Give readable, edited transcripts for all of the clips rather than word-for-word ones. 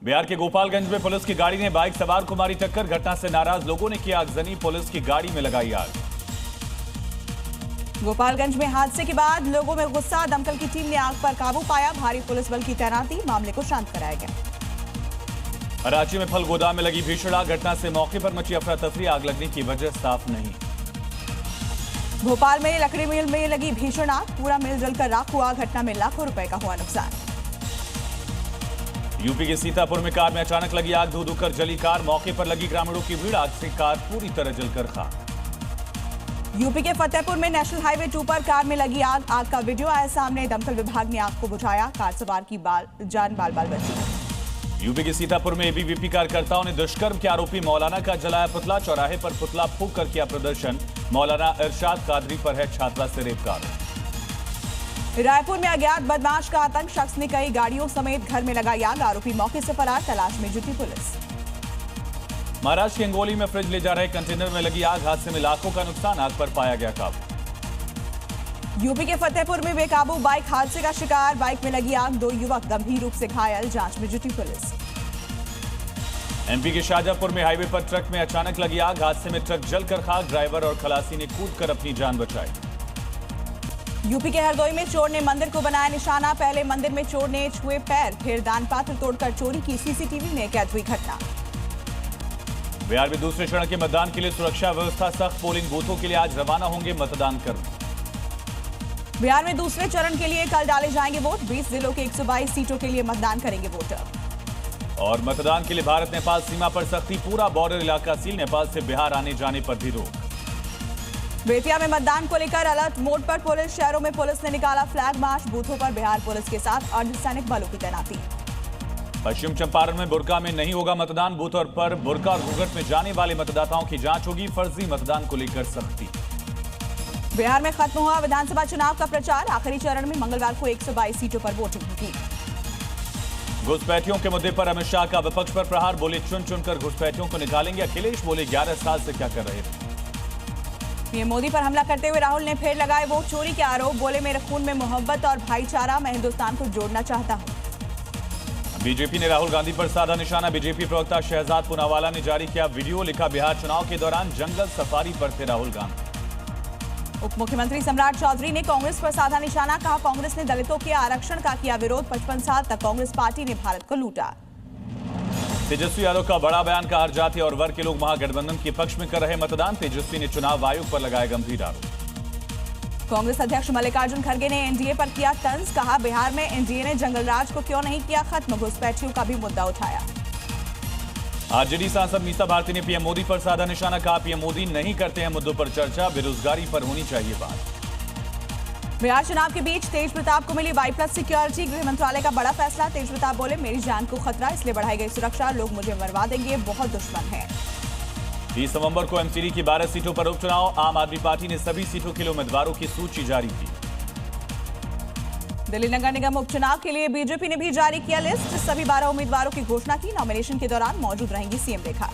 बिहार के गोपालगंज में पुलिस की गाड़ी ने बाइक सवार को मारी टक्कर। घटना से नाराज लोगों ने किया आगजनी, पुलिस की गाड़ी में लगाई आग। गोपालगंज में हादसे के बाद लोगों में गुस्सा, दमकल की टीम ने आग पर काबू पाया। भारी पुलिस बल की तैनाती, मामले को शांत कराया गया। रांची में फल गोदाम में लगी भीषण आग। घटना से मौके पर मची अफरा तफरी, आग लगने की वजह साफ नहीं। भोपाल में लकड़ी मिल में लगी भीषण आग, पूरा मिल जलकर राख हुआ। घटना में लाखों रुपए का हुआ नुकसान। यूपी के सीतापुर में कार में अचानक लगी आग, धू धू कर जली कार। मौके पर लगी ग्रामीणों की भीड़, आग से कार पूरी तरह जलकर खाक। यूपी के फतेहपुर में नेशनल हाईवे 2 पर कार में लगी आग। आग का वीडियो आया सामने, दमकल विभाग ने आग को बुझाया। कार सवार की जान बाल बाल बची। यूपी के सीतापुर में एबीवीपी कार्यकर्ताओं ने दुष्कर्म के आरोपी मौलाना का जलाया पुतला। चौराहे पर पुतला फूंक कर किया प्रदर्शन। मौलाना इरशाद कादरी पर है छात्रा से रेप का आरोप। रायपुर में अज्ञात बदमाश का आतंक, शख्स ने कई गाड़ियों समेत घर में लगाई आग। आरोपी मौके से फरार, तलाश में जुटी पुलिस। महाराष्ट्र के अंगोली में फ्रिज ले जा रहे कंटेनर में लगी आग, हादसे में लाखों का नुकसान, आग पर पाया गया काबू। यूपी के फतेहपुर में बेकाबू बाइक हादसे का शिकार, बाइक में लगी आग। 2 युवक गंभीर रूप से घायल, जांच में जुटी पुलिस। एमपी के शाहजहांपुर में हाईवे पर ट्रक में अचानक लगी आग, हादसे में ट्रक जलकर खाक। ड्राइवर और खलासी ने कूदकर अपनी जान बचाई। यूपी के हरदोई में चोर ने मंदिर को बनाया निशाना। पहले मंदिर में चोर ने छुए पैर, फिर दान पात्र तोड़कर चोरी की। सीसीटीवी में कैद हुई घटना। बिहार में दूसरे चरण के मतदान के लिए सुरक्षा व्यवस्था सख्त, पोलिंग बूथों के लिए आज रवाना होंगे मतदान कर्मी। बिहार में दूसरे चरण के लिए कल डाले जाएंगे वोट। 20 जिलों के 122 सीटों के लिए मतदान करेंगे वोटर। और मतदान के लिए भारत नेपाल सीमा पर सख्ती, पूरा बॉर्डर इलाका सील, नेपाल से बिहार आने जाने पर भी रोक। बेतिया में मतदान को लेकर अलर्ट मोड पर पुलिस, शहरों में पुलिस ने निकाला फ्लैग मार्च। बूथों पर बिहार पुलिस के साथ अर्धसैनिक बलों की तैनाती। पश्चिम चंपारण में बुर्का में नहीं होगा मतदान, बूथों पर बुर्का और घूंघट में जाने वाले मतदाताओं की जांच होगी। फर्जी मतदान को लेकर सख्ती। बिहार में खत्म हुआ विधानसभा चुनाव का प्रचार, आखिरी चरण में मंगलवार को 122 सीटों पर वोटिंग होगी। घुसपैठियों के मुद्दे पर अमित शाह का विपक्ष पर प्रहार, बोले चुन चुनकर घुसपैठियों को निकालेंगे। अखिलेश बोले 11 साल से क्या कर रहे थे। पीएम मोदी पर हमला करते हुए राहुल ने फिर लगाए वोट चोरी के आरोप, बोले मेरे खून में मोहब्बत और भाईचारा, मैं हिंदुस्तान को जोड़ना चाहता हूं। बीजेपी ने राहुल गांधी पर साधा निशाना। बीजेपी प्रवक्ता शहजाद पूनावाला ने जारी किया वीडियो, लिखा बिहार चुनाव के दौरान जंगल सफारी पर थे राहुल गांधी। उप मुख्यमंत्री सम्राट चौधरी ने कांग्रेस पर साधा निशाना, कहा कांग्रेस ने दलितों के आरक्षण का किया विरोध। 55 साल तक कांग्रेस पार्टी ने भारत को लूटा। तेजस्वी यादव का बड़ा बयान, कहा हर जाति और वर्ग के लोग महागठबंधन के पक्ष में कर रहे मतदान। तेजस्वी ने चुनाव आयोग पर लगाए गंभीर आरोप। कांग्रेस अध्यक्ष मल्लिकार्जुन खड़गे ने एनडीए पर किया तंज, कहा बिहार में एनडीए ने जंगलराज को क्यों नहीं किया खत्म। घुसपैठियों का भी मुद्दा उठाया। आरजेडी सांसद मीसा भारती ने पीएम मोदी पर साधा निशाना, कहा पीएम मोदी नहीं करते हैं मुद्दों पर चर्चा, बेरोजगारी पर होनी चाहिए बात। बिहार चुनाव के बीच तेज प्रताप को मिली Y+ सिक्योरिटी, गृह मंत्रालय का बड़ा फैसला। तेज प्रताप बोले मेरी जान को खतरा, इसलिए बढ़ाई गई सुरक्षा, लोग मुझे मरवा देंगे, बहुत दुश्मन है। 30 नवंबर को एमसीडी की 12 सीटों पर उपचुनाव, आम आदमी पार्टी ने सभी सीटों के लिए उम्मीदवारों की सूची जारी की। दिल्ली नगर निगम उपचुनाव के लिए बीजेपी ने भी जारी किया लिस्ट, सभी 12 उम्मीदवारों की घोषणा की। नॉमिनेशन के दौरान मौजूद रहेंगी सीएम रेखा।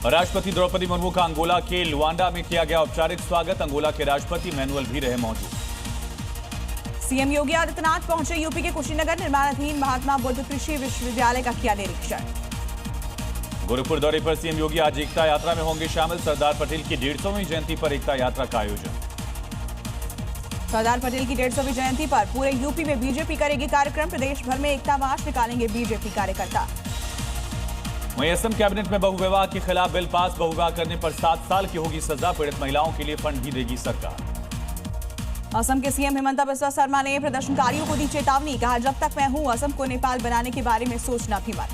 राष्ट्रपति द्रौपदी मुर्मू का अंगोला के लुआंडा में किया गया औपचारिक स्वागत, अंगोला के राष्ट्रपति मैनुअल भी रहे मौजूद। सीएम योगी आदित्यनाथ पहुंचे यूपी के कुशीनगर, निर्माणाधीन महात्मा बुद्ध कृषि विश्वविद्यालय का किया निरीक्षण। गोरखपुर दौरे पर सीएम योगी आज एकता यात्रा में होंगे शामिल, सरदार पटेल की 150वीं जयंती पर एकता यात्रा का आयोजन। सरदार पटेल की 150वीं जयंती पर पूरे यूपी में बीजेपी करेगी कार्यक्रम, प्रदेश भर में एकता मार्च निकालेंगे बीजेपी कार्यकर्ता। वहीं असम कैबिनेट में बहुविवाह के खिलाफ बिल पास, बहुविवाह करने पर 7 साल की होगी सजा, पीड़ित महिलाओं के लिए फंड भी देगी सरकार। असम के सीएम हिमंता बिस्वा शर्मा ने प्रदर्शनकारियों को दी चेतावनी, कहा जब तक मैं हूं असम को नेपाल बनाने के बारे में सोचना भी मत।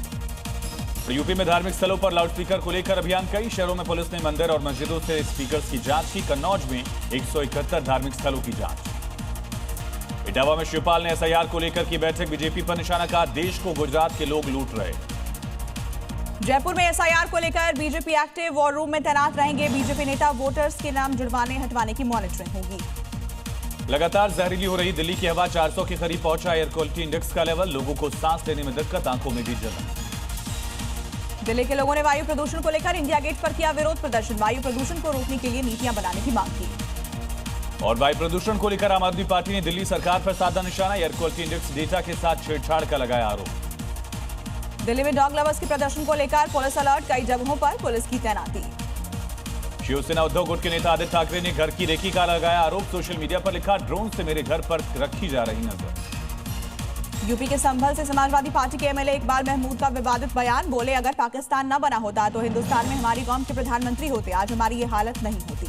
यूपी में धार्मिक स्थलों पर लाउडस्पीकर को लेकर अभियान, कई शहरों में पुलिस ने मंदिर और मस्जिदों से स्पीकर्स की जांच की। कन्नौज में 171 धार्मिक स्थलों की जांच। इटावा में शिवपाल ने एसआईआर को लेकर की बैठक, बीजेपी पर निशाना, कहा देश को गुजरात के लोग लूट रहे। जयपुर में एसआईआर को लेकर बीजेपी एक्टिव, वॉर रूम में तैनात रहेंगे बीजेपी नेता, वोटर्स के नाम जुड़वाने हटवाने की मॉनिटरिंग होगी। लगातार जहरीली हो रही दिल्ली की हवा, 400 के करीब पहुंचा एयर क्वालिटी इंडेक्स का लेवल, लोगों को सांस लेने में दिक्कत, आंखों में भी जलन। दिल्ली के लोगों ने वायु प्रदूषण को लेकर इंडिया गेट पर किया विरोध प्रदर्शन, वायु प्रदूषण को रोकने के लिए नीतियां बनाने की मांग की। और वायु प्रदूषण को लेकर आम आदमी पार्टी ने दिल्ली सरकार पर साधा निशाना, एयर क्वालिटी इंडेक्स डेटा के साथ छेड़छाड़ का लगाया आरोप। दिल्ली में डॉग लवर्स के प्रदर्शन को लेकर पुलिस अलर्ट, कई जगहों पर पुलिस की तैनाती। शिवसेना उद्धव गुट के नेता आदित्य ठाकरे ने घर की रेकी का लगाया आरोप, सोशल मीडिया पर लिखा, ड्रोन से मेरे घर पर रखी जा रही नजर। यूपी के संभल से समाजवादी पार्टी के एमएलए इकबाल महमूद का विवादित बयान, बोले अगर पाकिस्तान न बना होता तो हिंदुस्तान में हमारी कौम के प्रधानमंत्री होते, आज हमारी ये हालत नहीं होती।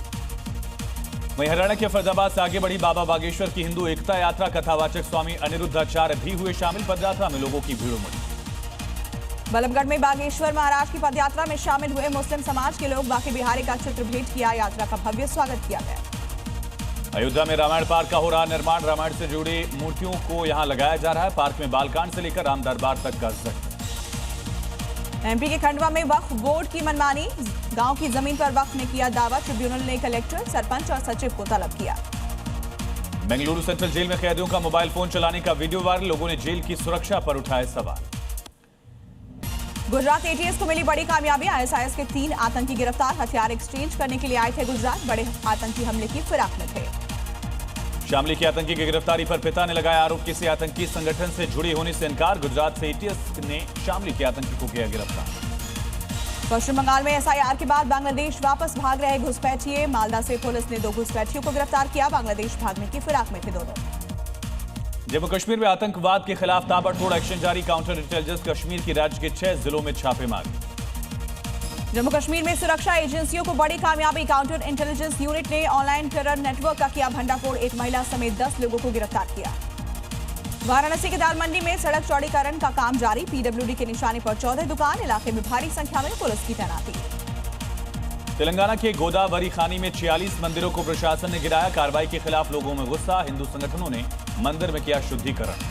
वहीं हरियाणा के फरीदाबाद से आगे बढ़ी बाबा बागेश्वर की हिंदू एकता यात्रा, कथावाचक स्वामी अनिरुद्धाचार्य भी हुए शामिल, पदयात्रा में लोगों की भीड़ उमड़ी। बल्लभगढ़ में बागेश्वर महाराज की पदयात्रा में शामिल हुए मुस्लिम समाज के लोग, बाकी बिहारी का चित्र भेंट किया, यात्रा का भव्य स्वागत किया गया। अयोध्या में रामायण पार्क का हो रहा निर्माण, रामायण से जुड़ी मूर्तियों को यहां लगाया जा रहा है, पार्क में बालकांड से लेकर राम दरबार तक का जिक्र। एमपी के खंडवा में वक्फ बोर्ड की मनमानी, गांव की जमीन पर वक्फ ने किया दावा, ट्रिब्यूनल ने कलेक्टर, सरपंच और सचिव को तलब किया। बेंगलुरु सेंट्रल जेल में कैदियों का मोबाइल फोन चलाने का वीडियो वायरल, लोगों ने जेल की सुरक्षा पर उठाए सवाल। गुजरात एटीएस को मिली बड़ी कामयाबी, आईएसआईएस के 3 आतंकी गिरफ्तार, हथियार एक्सचेंज करने के लिए आए थे गुजरात, बड़े आतंकी हमले की फिराक में थे। शामली के आतंकी की गिरफ्तारी पर पिता ने लगाया आरोप, किसी आतंकी संगठन से जुड़े होने से इनकार, गुजरात से एटीएस ने शामली के आतंकी को किया गिरफ्तार। पश्चिम बंगाल में एसआईआर के बाद बांग्लादेश वापस भाग रहे घुसपैठिए, मालदा से पुलिस ने 2 घुसपैठियों को गिरफ्तार किया, बांग्लादेश भागने की फिराक में थे दोनों। जम्मू कश्मीर में आतंकवाद के खिलाफ ताबड़तोड़ एक्शन जारी, काउंटर इंटेलिजेंस कश्मीर की राज्य के 6 जिलों में छापेमारी। जम्मू कश्मीर में सुरक्षा एजेंसियों को बड़ी कामयाबी, काउंटर इंटेलिजेंस यूनिट ने ऑनलाइन टेरर नेटवर्क का किया भंडाफोड़, एक महिला समेत 10 लोगों को गिरफ्तार किया। वाराणसी के दाल मंडी में सड़क चौड़ीकरण का काम जारी, पीडब्ल्यूडी के निशाने पर 14 दुकान, इलाके में भारी संख्या में पुलिस की तैनाती। तेलंगाना के गोदावरी खानी में 46 मंदिरों को प्रशासन ने गिराया, कार्रवाई के खिलाफ लोगों में गुस्सा, हिंदू संगठनों ने मंदिर में किया शुद्धिकरण।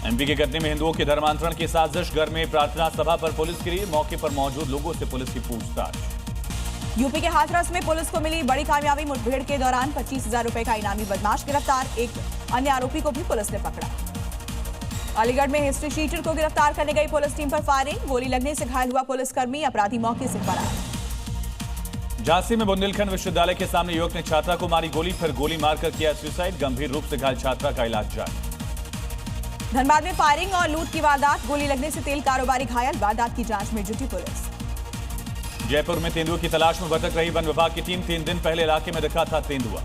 एमपी के कटनी में हिंदुओं के धर्मांतरण की साजिश, घर में प्रार्थना सभा पर पुलिस गिरी, मौके पर मौजूद लोगों से पुलिस की पूछताछ। यूपी के हाथरस में पुलिस को मिली बड़ी कामयाबी, मुठभेड़ के दौरान 25,000 रुपए का इनामी बदमाश गिरफ्तार, एक अन्य आरोपी को भी पुलिस ने पकड़ा। अलीगढ़ में हिस्ट्री शीटर को गिरफ्तार करने गई पुलिस टीम पर फायरिंग, गोली लगने से घायल हुआ पुलिसकर्मी, अपराधी मौके से फरार। झांसी में बुंदेलखंड विश्वविद्यालय के सामने युवक ने छात्रा को मारी गोली, फिर गोली मारकर किया सुसाइड, गंभीर रूप से घायल छात्रा का इलाज जारी। धनबाद में फायरिंग और लूट की वारदात, गोली लगने से तेल कारोबारी घायल, वारदात की जांच में जुटी पुलिस। जयपुर में तेंदुए की तलाश में भटक रही वन विभाग की टीम, 3 दिन पहले इलाके में दिखा था तेंदुआ।